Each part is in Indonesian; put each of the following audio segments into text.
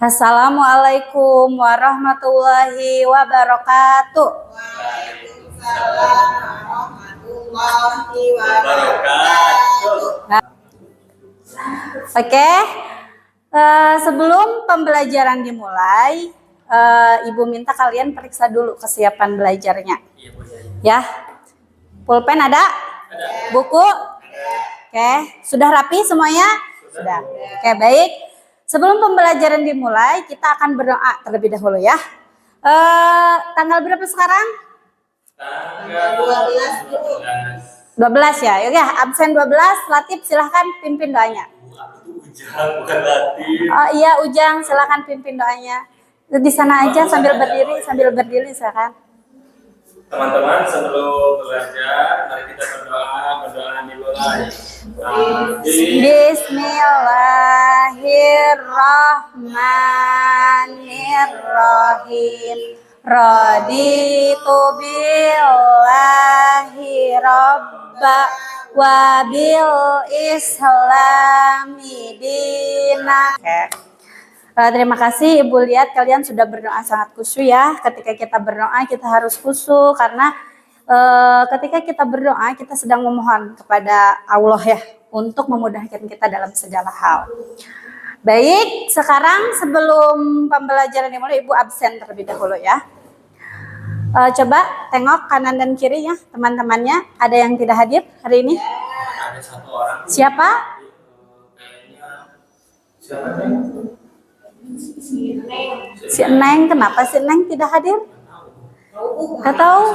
Assalamualaikum warahmatullahi wabarakatuh. Waalaikumsalam warahmatullahi wabarakatuh. Oke, sebelum pembelajaran dimulai, Ibu minta kalian periksa dulu kesiapan belajarnya. Ya, pulpen ada? Buku? Oke, sudah rapi semuanya? Sudah. Oke, baik. Sebelum pembelajaran dimulai, kita akan berdoa terlebih dahulu ya. Tanggal berapa sekarang? Tanggal 12. 12 ya. Oke, absen 12. Latif silahkan pimpin doanya. Ujang, bukan Latif. Oh iya, Ujang silahkan pimpin doanya. Di sana aja sambil berdiri silahkan. Teman-teman, sebelum belajar, mari kita berdoa dimulai. Bismillahirrahmanirrahim. Raditu billahi robba wa bil islami dina. Terima kasih Ibu, lihat kalian sudah berdoa sangat khusyuk ya. Ketika kita berdoa kita harus khusyuk karena ketika kita berdoa kita sedang memohon kepada Allah ya untuk memudahkan kita dalam segala hal. Baik, sekarang sebelum pembelajaran dimulai Ibu absen terlebih dahulu ya. Coba tengok kanan dan kiri ya teman-temannya, ada yang tidak hadir hari ini? Ada satu orang. Siapa? Si Neng, kenapa si Neng tidak hadir? Gak tahu.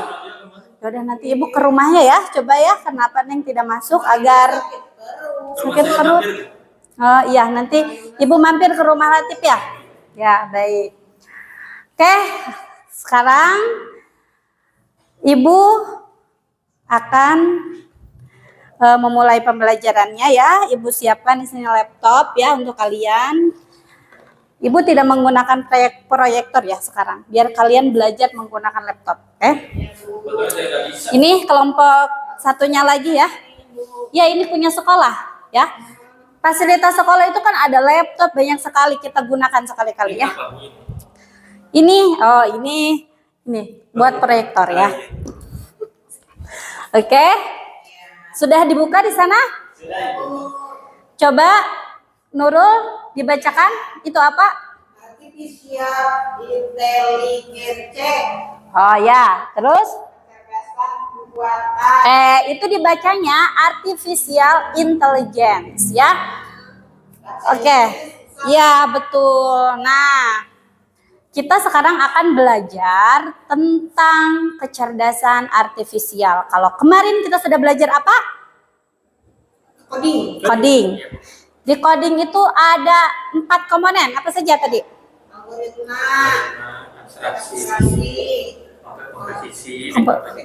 Yaudah nanti Ibu ke rumahnya ya, coba ya kenapa Neng tidak masuk agar sakit perut. Oh iya, nanti Ibu mampir ke rumah Latif ya. Ya baik. Oke, sekarang Ibu akan memulai pembelajarannya ya. Ibu siapkan di sini laptop ya untuk kalian. Ibu tidak menggunakan proyektor ya sekarang, biar kalian belajar menggunakan laptop. Ini kelompok satunya lagi ya. Ya ini punya sekolah ya. Fasilitas sekolah itu kan ada laptop banyak sekali, kita gunakan sekali-kali ya. Ini, ini buat proyektor ya. Oke, sudah dibuka di sana? Coba Nurul dibacakan itu apa? Artificial intelligence. Oh ya, terus? Kecerdasan buatan. Itu dibacanya artificial intelligence ya. Oke, ya betul. Nah, kita sekarang akan belajar tentang kecerdasan artifisial. Kalau kemarin kita sudah belajar apa? Coding. Di coding itu ada 4 komponen. Apa saja tadi? Algoritma,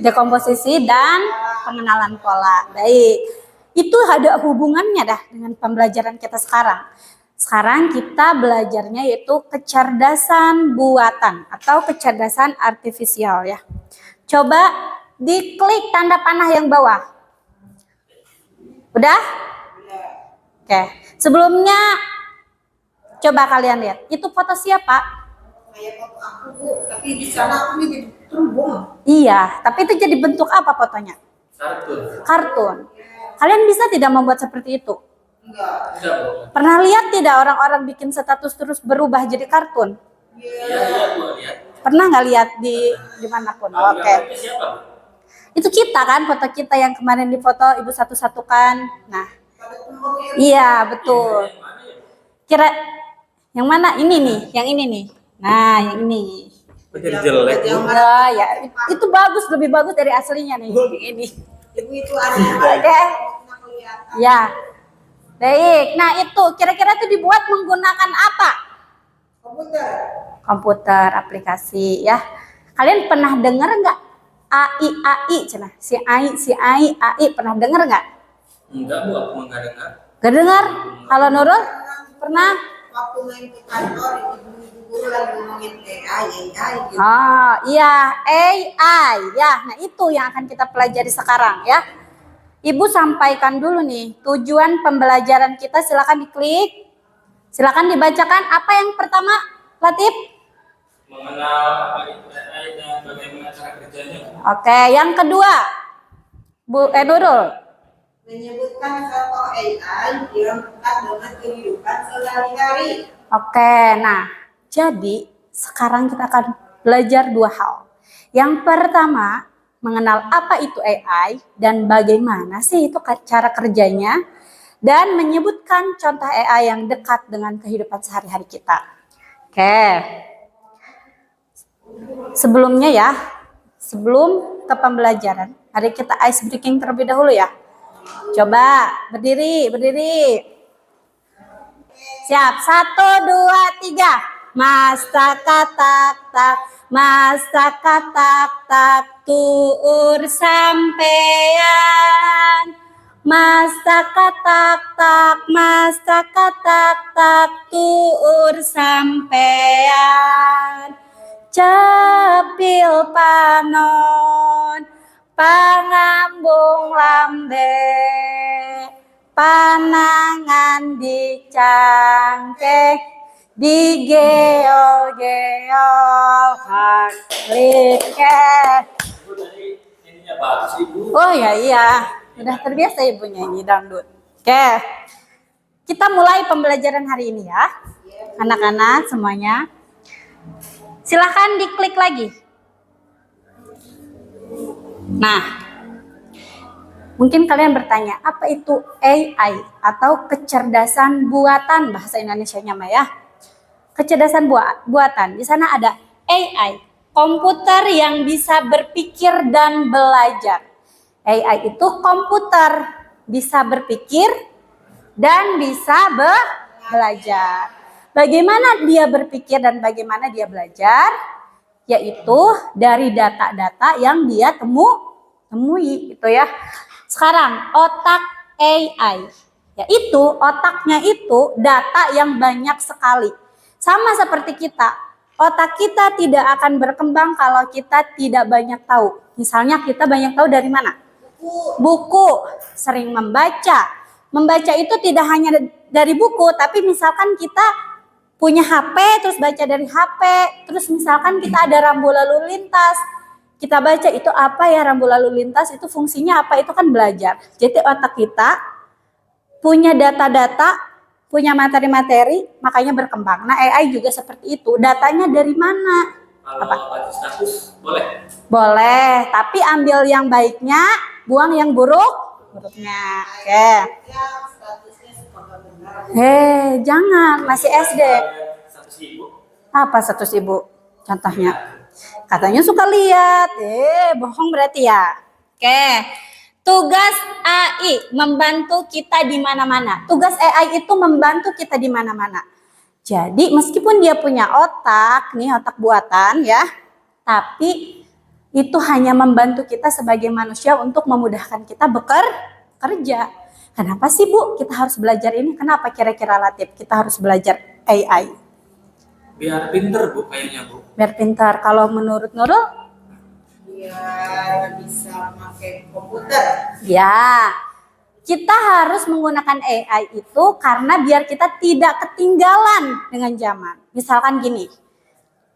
Dekomposisi dan pengenalan pola. Baik. Itu ada hubungannya dah dengan pembelajaran kita sekarang. Sekarang kita belajarnya yaitu kecerdasan buatan atau kecerdasan artifisial ya. Coba diklik tanda panah yang bawah. Udah? Oke. Sebelumnya coba kalian lihat. Itu foto siapa? Kayak foto aku Bu, tapi di sana aku jadi terhubung. Iya, tapi itu jadi bentuk apa fotonya? Kartun. Kalian bisa tidak membuat seperti itu? Enggak. Pernah lihat tidak orang-orang bikin status terus berubah jadi kartun? Iya, lihat. Pernah nggak lihat di dimanapun? Oke. Itu kita kan, foto kita yang kemarin difoto Ibu satu-satukan. Nah, iya betul. Kira yang mana? Ini nih, yang ini nih. Nah, yang ini. Jelek. Nah, ya itu bagus, lebih bagus dari aslinya nih. Yang ini. Ibu itu ada. Oke. Ya. Baik. Nah, itu kira-kira itu dibuat menggunakan apa? Komputer, aplikasi ya. Kalian pernah dengar nggak AI cenah? Si AI pernah dengar nggak? Enggak Bu, aku enggak dengar. Gak dengar? Kalau Nurul pernah? Waktu main ke kantor, ibu guru lagi ngomongin AI gitu. Ah, iya, AI ya. Nah, itu yang akan kita pelajari sekarang ya. Ibu sampaikan dulu nih tujuan pembelajaran kita, silakan diklik. Silakan dibacakan apa yang pertama? Latif? Mengenal apa itu AI dan bagaimana cara kerjanya. Oke, yang kedua. Nurul. Menyebutkan contoh AI yang dekat dengan kehidupan sehari-hari. Oke, nah jadi sekarang kita akan belajar dua hal. Yang pertama, mengenal apa itu AI dan bagaimana sih itu cara kerjanya, dan menyebutkan contoh AI yang dekat dengan kehidupan sehari-hari kita. Oke. Sebelumnya ya, sebelum ke pembelajaran, mari kita ice breaking terlebih dahulu ya. Coba berdiri. Siap, 1, 2, 3. Mas tak tak, mas tak tak, tuur sampean. Mas tak tak, mas tak tak, tuur sampean. Cepil panon, pangambung lambe, panangan dicangkeh, digeol-geol haklike. Ibu tadi ininya bagus Ibu. Oh ya iya, udah terbiasa ibu nyanyi dangdut. Oke, kita mulai pembelajaran hari ini ya, anak-anak semuanya. Silahkan diklik lagi. Nah, mungkin kalian bertanya, apa itu AI atau kecerdasan buatan, bahasa Indonesianya mah ya? Kecerdasan buatan. Di sana ada AI, komputer yang bisa berpikir dan belajar. AI itu komputer bisa berpikir dan bisa belajar. Bagaimana dia berpikir dan bagaimana dia belajar? Yaitu dari data-data yang dia temui gitu ya. Sekarang otak AI, yaitu otaknya itu data yang banyak sekali. Sama seperti kita, otak kita tidak akan berkembang kalau kita tidak banyak tahu. Misalnya kita banyak tahu dari mana? Buku, sering membaca. Membaca itu tidak hanya dari buku, tapi misalkan kita punya HP, terus baca dari HP, terus misalkan kita ada rambu lalu lintas, kita baca itu apa ya rambu lalu lintas, itu fungsinya apa, itu kan belajar. Jadi otak kita punya data-data, punya materi-materi, makanya berkembang. Nah AI juga seperti itu, datanya dari mana? Kalau baca status boleh? Boleh, tapi ambil yang baiknya, buang yang buruknya. Oke. Statusnya semoga benar. Jangan, masih SD. Status Ibu. Apa status ibu? Contohnya, katanya suka lihat. Bohong berarti ya. Oke. Tugas AI membantu kita di mana-mana. Tugas AI itu membantu kita di mana-mana. Jadi meskipun dia punya otak, nih otak buatan ya, tapi itu hanya membantu kita sebagai manusia untuk memudahkan kita bekerja. Kenapa sih Bu kita harus belajar ini? Kenapa kira-kira Latif kita harus belajar AI? Biar pinter Bu kayaknya Bu. Biar pintar. Kalau menurut Nurul? Biar bisa pakai komputer. Ya, kita harus menggunakan AI itu karena biar kita tidak ketinggalan dengan zaman. Misalkan gini,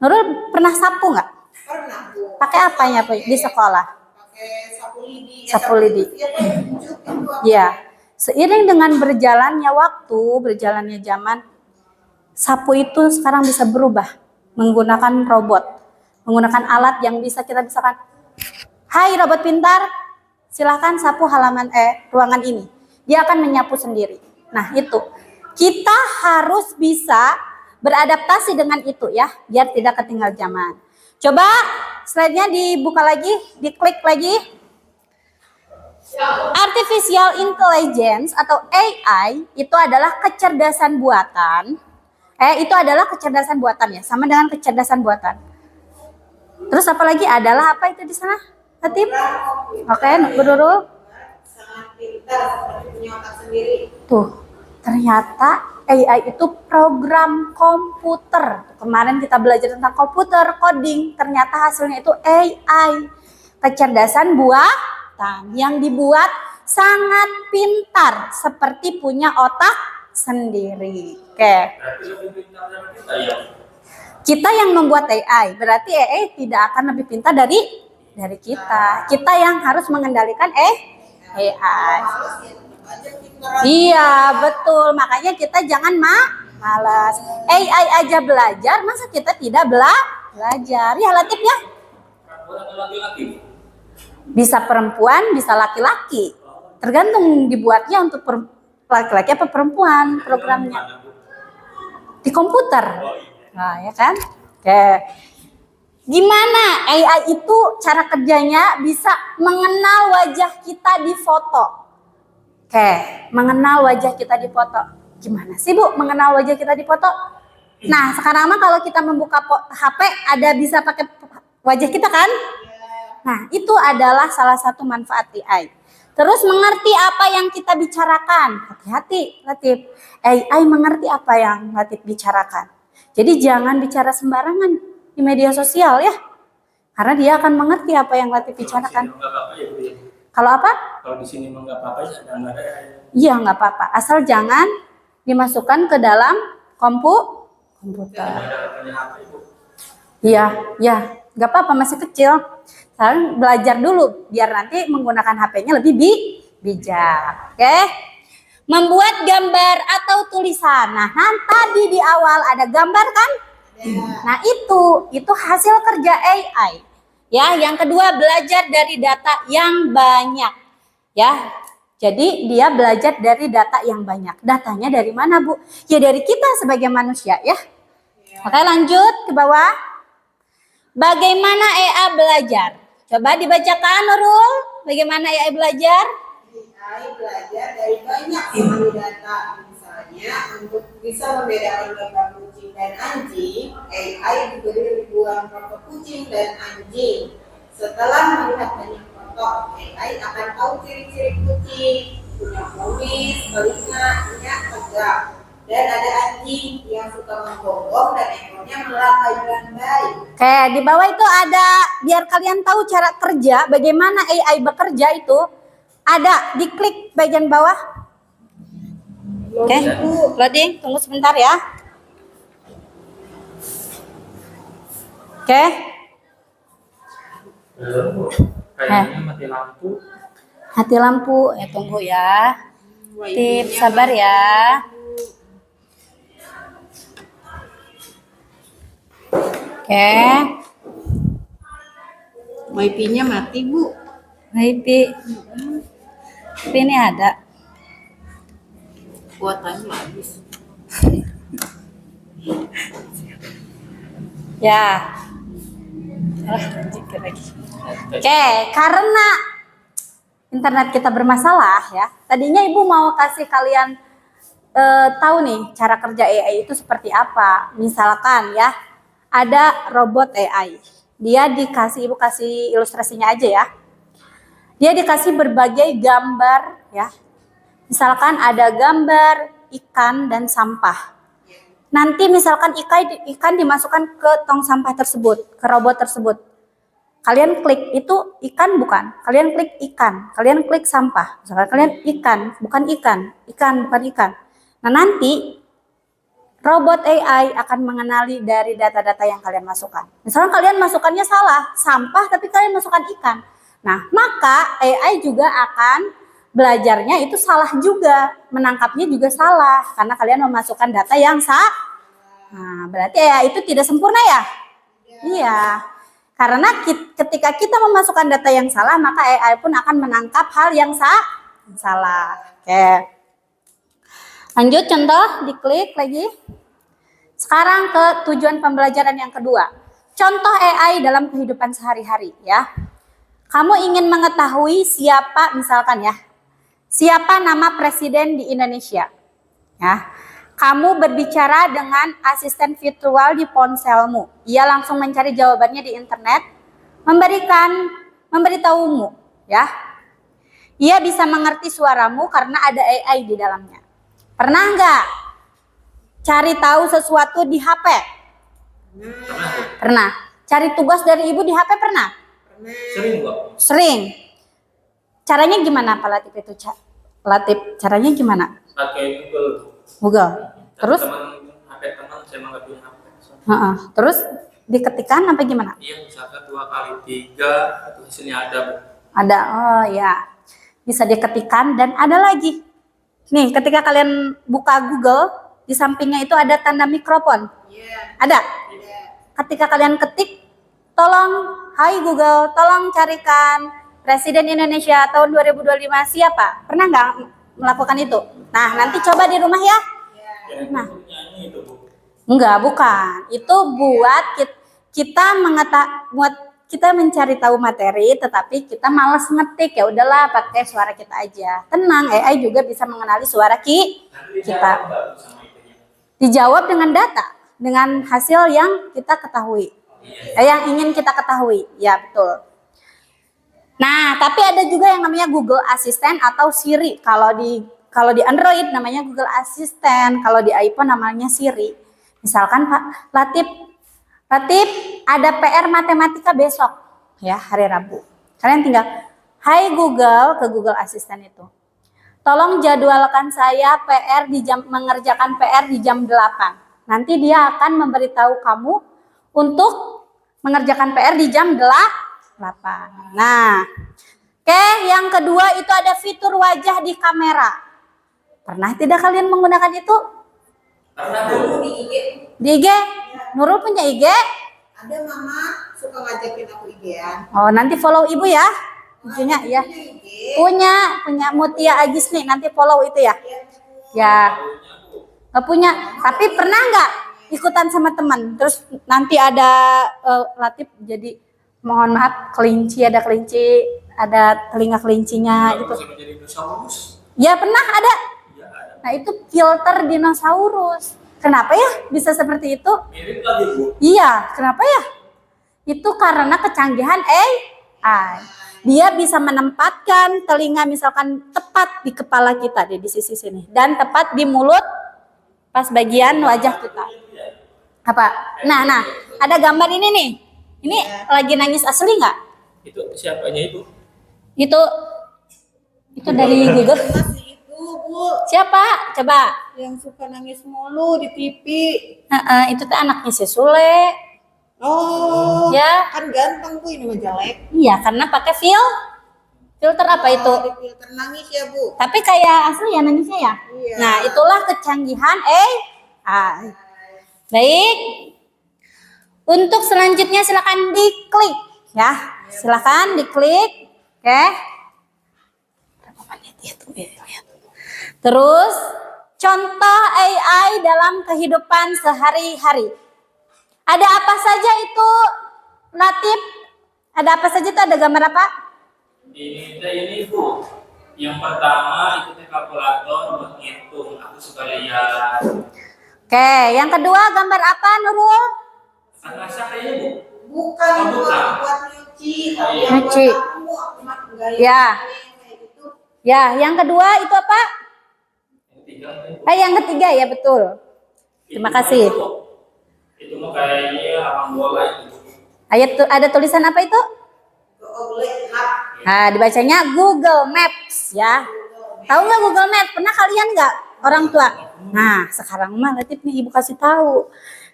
Nurul pernah sapu nggak? Pernah Bu. Pakai apanya Bu di sekolah? Pakai sapu lidi. Sapu lidi. Ya, seiring dengan berjalannya waktu, berjalannya zaman, sapu itu sekarang bisa berubah menggunakan robot, menggunakan alat yang bisa kita misalkan, hai robot pintar, silahkan sapu ruangan ini. Dia akan menyapu sendiri. Nah itu, kita harus bisa beradaptasi dengan itu ya, biar tidak ketinggal zaman. Coba slide-nya dibuka lagi, diklik lagi. Artificial Intelligence atau AI itu adalah kecerdasan buatan. Itu adalah kecerdasan buatan ya, sama dengan kecerdasan buatan. Terus apalagi adalah apa itu di sana? Latif? Oke, Nurul. Sangat pintar, seperti punya otak sendiri. Tuh, ternyata AI itu program komputer. Kemarin kita belajar tentang komputer, coding. Ternyata hasilnya itu AI. Kecerdasan buatan yang dibuat sangat pintar. Seperti punya otak sendiri. Oke. Berarti lebih pintar dari kita ya. Kita yang membuat AI, berarti AI tidak akan lebih pintar dari kita. Kita yang harus mengendalikan AI. Males ya tetap aja pintar. Iya, betul. Makanya kita jangan malas. AI aja belajar, masa kita tidak belajar? Ya, Latif ya. Perempuan atau laki-laki? Bisa perempuan, bisa laki-laki. Tergantung dibuatnya untuk laki-laki apa perempuan programnya. Mana, Bu? Di komputer. Oh, iya. Nah, ya kan? Oke. Gimana AI itu cara kerjanya bisa mengenal wajah kita di foto? Oke, mengenal wajah kita di foto. Gimana sih Bu mengenal wajah kita di foto? Nah, sekarang mah kalau kita membuka HP ada bisa pakai wajah kita kan? Nah, itu adalah salah satu manfaat AI. Terus mengerti apa yang kita bicarakan. Hati-hati, Latif. AI mengerti apa yang Latif bicarakan. Jadi jangan bicara sembarangan di media sosial ya. Karena dia akan mengerti apa yang Latif bicarakan. Nggak apa-apa ya, Bu, ya? Kalau apa? Kalau di sini mah nggak apa-apa ya, nggak ada ya. Iya, nggak apa-apa. Asal jangan dimasukkan ke dalam komputer. Nggak ada punya HP, Bu. Iya, ya, nggak apa-apa masih kecil. Sekarang belajar dulu biar nanti menggunakan HP-nya lebih bijak. Oke? Membuat gambar atau tulisan. Nah, tadi di awal ada gambar kan? Nah, itu hasil kerja AI. Ya, yang kedua belajar dari data yang banyak. Ya. Jadi dia belajar dari data yang banyak. Datanya dari mana, Bu? Ya dari kita sebagai manusia, ya. Oke, lanjut ke bawah. Bagaimana AI belajar? Coba dibacakan, Nurul. Bagaimana AI belajar? AI belajar dari banyak sekali data. Misalnya, untuk bisa membedakan gambar kucing dan anjing, AI diberi ribuan foto kucing dan anjing. Setelah melihat banyak foto, AI akan tahu ciri-ciri kucing, punya kumis, telinga, minyak, tegak. Dan ada anjing yang suka menggonggong dan ekornya melambai-lambai. Oke, di bawah itu ada, biar kalian tahu cara kerja, bagaimana AI bekerja itu, ada, diklik bagian bawah. Oke, loading, tunggu sebentar ya. Oke, Belum, Bu. Kayaknya mati lampu. hati lampu, ya tunggu ya. Tip, sabar ya. Oke, Wifi-nya mati, Bu. wifi. Tapi ini ada. Kuotannya habis. Ya. Oke, karena internet kita bermasalah ya. Tadinya Ibu mau kasih kalian tahu nih cara kerja AI itu seperti apa. Misalkan ya, ada robot AI. Dia dikasih, Ibu kasih ilustrasinya aja ya. Dia dikasih berbagai gambar ya. Misalkan ada gambar ikan dan sampah. Nanti misalkan ikan dimasukkan ke tong sampah tersebut, ke robot tersebut. Kalian klik itu ikan bukan? Kalian klik ikan, kalian klik sampah. Misalkan kalian ikan, bukan ikan, ikan bukan ikan. Nah, nanti robot AI akan mengenali dari data-data yang kalian masukkan. Misalkan kalian masukkannya salah, sampah tapi kalian masukkan ikan. Nah, maka AI juga akan belajarnya itu salah juga, menangkapnya juga salah karena kalian memasukkan data yang salah. Nah, berarti ya itu tidak sempurna ya? Iya. Karena ketika kita memasukkan data yang salah, maka AI pun akan menangkap hal yang salah. Oke. Lanjut contoh, diklik lagi. Sekarang ke tujuan pembelajaran yang kedua. Contoh AI dalam kehidupan sehari-hari ya. Kamu ingin mengetahui siapa misalkan ya. Siapa nama presiden di Indonesia? Ya. Kamu berbicara dengan asisten virtual di ponselmu. Ia langsung mencari jawabannya di internet, memberitahumu, ya. Ia bisa mengerti suaramu karena ada AI di dalamnya. Pernah nggak cari tahu sesuatu di HP? Pernah. Cari tugas dari ibu di HP pernah? Sering, Bu. Sering. Caranya gimana Pak Latif itu? Latif, caranya gimana? Pakai Google. Google. Terus? Teman HP teman saya nggak punya HP. Heeh. Terus diketikkan apa gimana? Iya, misalkan 2 kali 3 itu hasilnya ada, Bu. Ada, oh ya. Bisa diketikkan dan ada lagi. Nih, ketika kalian buka Google, di sampingnya itu ada tanda mikrofon. Iya. Ada. Ada. Ketika kalian ketik, tolong, hai Google, tolong carikan Presiden Indonesia tahun 2025 siapa? Pernah nggak melakukan itu? Nah, nanti coba di rumah ya. Yang Nah. itu nyanyi itu, Bu. Enggak, bukan. Itu buat buat kita mencari tahu materi, tetapi kita malas ngetik. Ya udahlah, pakai suara kita aja. Tenang, AI juga bisa mengenali suara Nanti kita. dijawab nggak, Bu, sama itunya? Dijawab dengan data, dengan hasil yang kita ketahui. Yang ingin kita ketahui. Ya, betul. Nah, tapi ada juga yang namanya Google Assistant atau Siri. Kalau di Android namanya Google Assistant, kalau di iPhone namanya Siri. Misalkan Pak Latif ada PR matematika besok, ya hari Rabu. Kalian tinggal, hai Google, ke Google Assistant itu. Tolong jadwalkan saya mengerjakan PR di jam 8. Nanti dia akan memberitahu kamu untuk mengerjakan PR di jam 8. Nah, oke, yang kedua itu ada fitur wajah di kamera. Pernah tidak kalian menggunakan itu? Pernah, Bu. Di IG. Di IG? Nurul punya IG? Ada mama suka ngajakin aku IG-an. Oh, nanti follow ibu ya. Punya ya. Punya Mutia Agisni, nanti follow itu ya. Ya. Nggak punya. Tapi pernah nggak ikutan sama teman? Terus nanti ada Latif jadi mohon maaf kelinci, ada telinga kelincinya Nggak gitu. bisa menjadi dinosaurus. Ya pernah ada. Iya, ada. Nah itu filter dinosaurus. Kenapa ya bisa seperti itu? Mirip lagi, Bu. Iya, kenapa ya? Itu karena kecanggihan AI. Dia bisa menempatkan telinga misalkan tepat di kepala kita di sisi sini dan tepat di mulut pas bagian wajah kita. Apa? Nah, ada gambar ini nih. Ini lagi nangis asli nggak? Itu siapanya itu? Itu dari Google. Masih itu, Bu, Siapa? Coba. yang suka nangis mulu di TV. Itu tuh anaknya si Sule. Oh, Ya. kan ganteng Bu, ini mah jelek. Iya, karena pakai filter apa itu? Oh, di filter nangis ya, Bu. Tapi kayak asli ya nangisnya ya. Iya. Nah, itulah kecanggihan AI. Baik. Untuk selanjutnya silakan diklik ya. Silakan diklik. Oke. Berapa menit ya tuh? Lihat. Terus contoh AI dalam kehidupan sehari-hari. Ada apa saja itu, Latif? Ada apa saja itu? Ada gambar apa? Ini, Bu. Yang pertama itu kalkulator buat ngitung. Aku suka lihat. Oke, yang kedua gambar apa, Nurul? Masak kayaknya, Bu. Bukan Oh, bukan. buat nyuci. Nyuci. Aku mah enggak Ya. kayak gitu. Ya, yang kedua itu apa? Yang tiga, Bu. Yang ketiga ya betul. Terima kasih. Itu mah kayaknya abang bola itu. Ada tulisan apa itu? Google Map. Nah, dibacanya Google Maps ya. Tahu nggak Google Maps? Pernah kalian nggak orang tua? Nah, sekarang mah Latif nih ibu kasih tahu.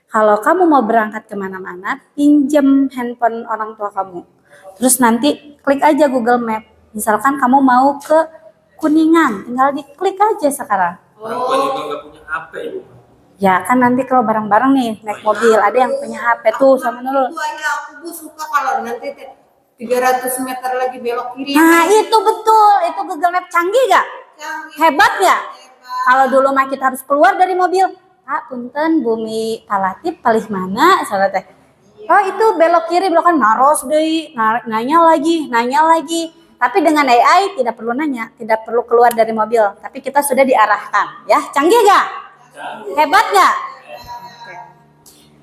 Kalau kamu mau berangkat kemana-mana, pinjam handphone orang tua kamu. Terus nanti klik aja Google Maps. Misalkan kamu mau ke Kuningan, tinggal diklik aja sekarang. Orang tua juga nggak punya HP, Ibu. Ya kan nanti kalau bareng-bareng nih naik mobil, ada yang punya HP tuh sama Nurul. Itu aja aku Bu suka kalau nanti 300 meter lagi belok kiri. Nah itu betul, itu Google Maps canggih gak? Canggih. Hebat ya? Hebat. Kalau dulu mah kita harus keluar dari mobil, Pak punten bumi Palatif palih mana? Salah teh. Oh itu belok kiri, belok kan naros deh, nanya lagi. Tapi dengan AI tidak perlu nanya, tidak perlu keluar dari mobil, tapi kita sudah diarahkan, ya canggih gak? Hebat gak?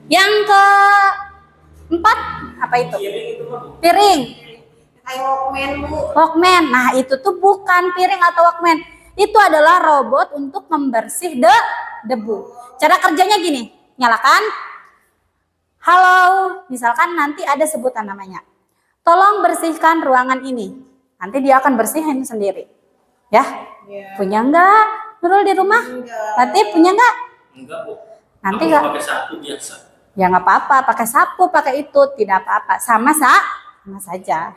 Yang keempat apa itu? Piring itu mah, Bu. Piring. Kayak Walkman Bu. Walkman. Nah, itu tuh bukan piring atau Walkman. Itu adalah robot untuk membersih debu. Cara kerjanya gini, nyalakan. Halo, misalkan nanti ada sebutan namanya. Tolong bersihkan ruangan ini. Nanti dia akan bersihin sendiri. Ya? Ya. Punya enggak? Nurul di rumah? Enggak. Latif punya enggak? Enggak, Bu. Nanti Aku nggak? pakai satu biasa. Ya nggak apa-apa, pakai sapu, pakai itu, tidak apa-apa. Sama saja.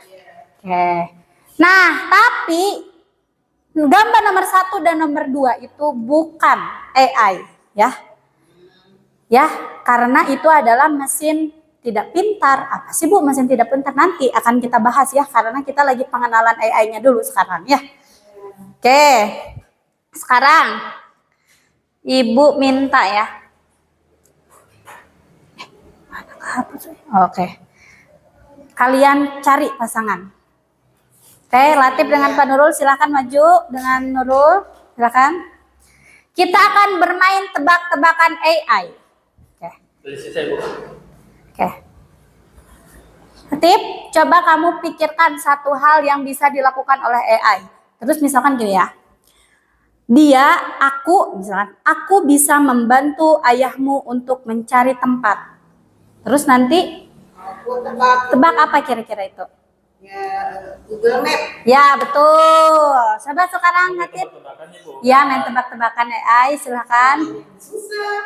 Oke. Nah, tapi gambar nomor 1 dan nomor 2 itu bukan AI, ya. Ya, karena itu adalah mesin tidak pintar. Apa sih Bu mesin tidak pintar? Nanti akan kita bahas ya, karena kita lagi pengenalan AI-nya dulu sekarang ya. Oke, sekarang Ibu minta ya. Oke, kalian cari pasangan. Oke, Latif dengan Pak Nurul silahkan maju dengan Nurul, silahkan. Kita akan bermain tebak-tebakan AI. Oke. Selesai Bu. Oke. Latif, coba kamu pikirkan satu hal yang bisa dilakukan oleh AI. Terus misalkan gini ya. Misalkan, aku bisa membantu ayahmu untuk mencari tempat. Terus nanti Aku tebak apa kira-kira itu? ya Google Map. Ya, betul. Coba sekarang Latif. Tebak-tebakannya, Bu. Ya, main tebak-tebakan AI, silahkan. Susah.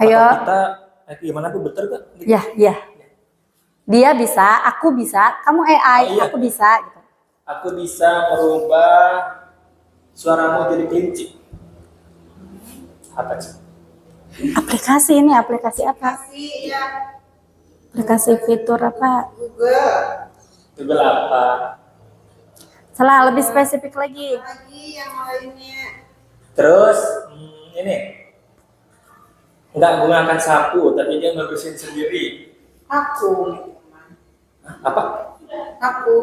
Ayo. Atau kita gimana Bu, betul kan? Ya. Dia bisa, aku bisa, kamu AI, Oh, iya. aku bisa. Gitu. Aku bisa merubah suaramu jadi kelinci. Apa sih? Aplikasi ini, aplikasi apa? Kasih ya Aplikasi fitur apa? Google. Google apa? Salah, lebih spesifik lagi. Lagi yang lainnya. Terus ini nggak menggunakan sapu, tapi dia ngebersihin sendiri. Aku. Hah, apa? Aku.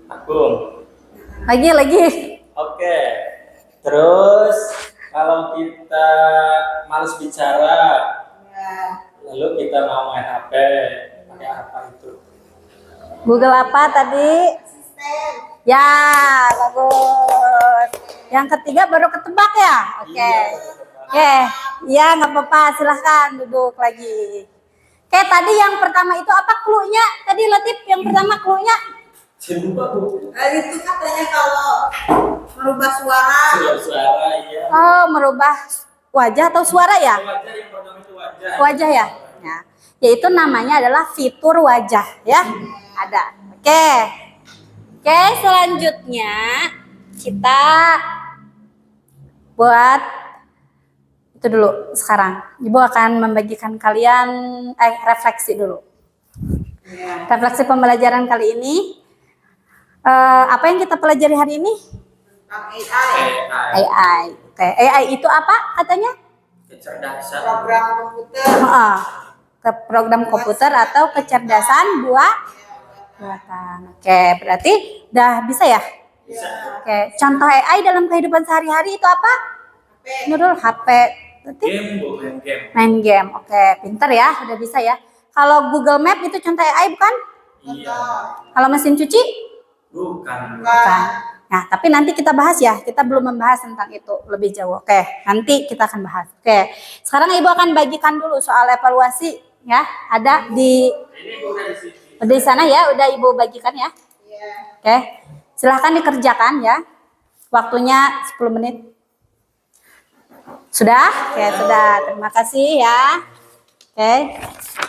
Agung. Lagi. Oke. Terus kalau kita males bicara, Ya. lalu kita mau main HP, pakai apa itu? Google apa tadi? Asisten. Ya, bagus. Yang ketiga baru ketebak ya? Oke. Oke, ya nggak apa-apa, silahkan duduk lagi. Oke, tadi yang pertama itu apa clue-nya? Tadi Latif, yang pertama clue-nya? Lupa Bu. Itu katanya kalau merubah suara. Suara iya. Oh, merubah wajah atau suara ya? Wajah yang pertama itu wajah. Wajah ya? Ya. Yaitu namanya adalah fitur wajah ya. Ada. Oke, selanjutnya kita buat itu dulu sekarang. Ibu akan membagikan kalian refleksi dulu. Ya. Refleksi pembelajaran kali ini. Apa yang kita pelajari hari ini? Tentang AI. AI. Oke, AI itu apa katanya? Kecerdasan. Program komputer. Ke program komputer atau kecerdasan buatan. Oke, berarti udah bisa ya? Bisa. Oke, contoh AI dalam kehidupan sehari-hari itu apa? HP. Nurul, HP. Berarti Game Bu, main game. main game. Oke, pinter ya, udah bisa ya. Kalau Google Map itu contoh AI bukan? Iya. Kalau mesin cuci? Bukan. Bukan. Nah, tapi nanti kita bahas ya. Kita belum membahas tentang itu lebih jauh. Oke, nanti kita akan bahas. Oke, sekarang Ibu akan bagikan dulu soal evaluasi ya. Ada di Ini bukan di sini. di sana ya. Udah Ibu bagikan ya. Ya. Oke, silahkan dikerjakan ya. Waktunya 10 menit. Sudah? Oke, sudah. Terima kasih ya. Oke,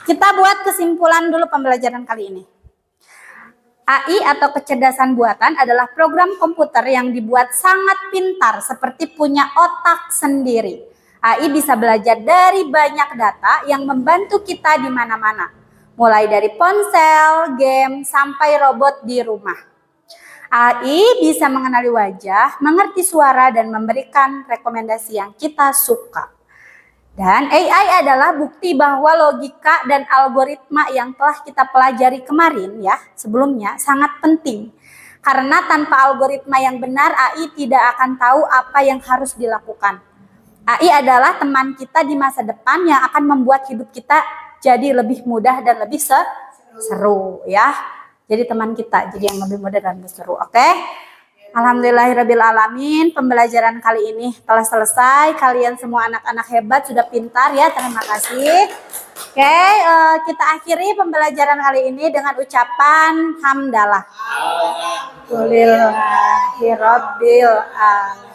kita buat kesimpulan dulu pembelajaran kali ini. AI atau kecerdasan buatan adalah program komputer yang dibuat sangat pintar seperti punya otak sendiri. AI bisa belajar dari banyak data yang membantu kita di mana-mana. Mulai dari ponsel, game, sampai robot di rumah. AI bisa mengenali wajah, mengerti suara, dan memberikan rekomendasi yang kita suka. Dan AI adalah bukti bahwa logika dan algoritma yang telah kita pelajari kemarin ya, sebelumnya sangat penting. Karena tanpa algoritma yang benar, AI tidak akan tahu apa yang harus dilakukan. AI adalah teman kita di masa depan yang akan membuat hidup kita jadi lebih mudah dan lebih seru ya. Jadi teman kita jadi yang lebih mudah dan lebih seru. Oke? Alhamdulillahirrabbilalamin, pembelajaran kali ini telah selesai. Kalian semua anak-anak hebat, sudah pintar ya, terima kasih. Oke, kita akhiri pembelajaran kali ini dengan ucapan hamdalah. Alhamdulillahirabbil alamin.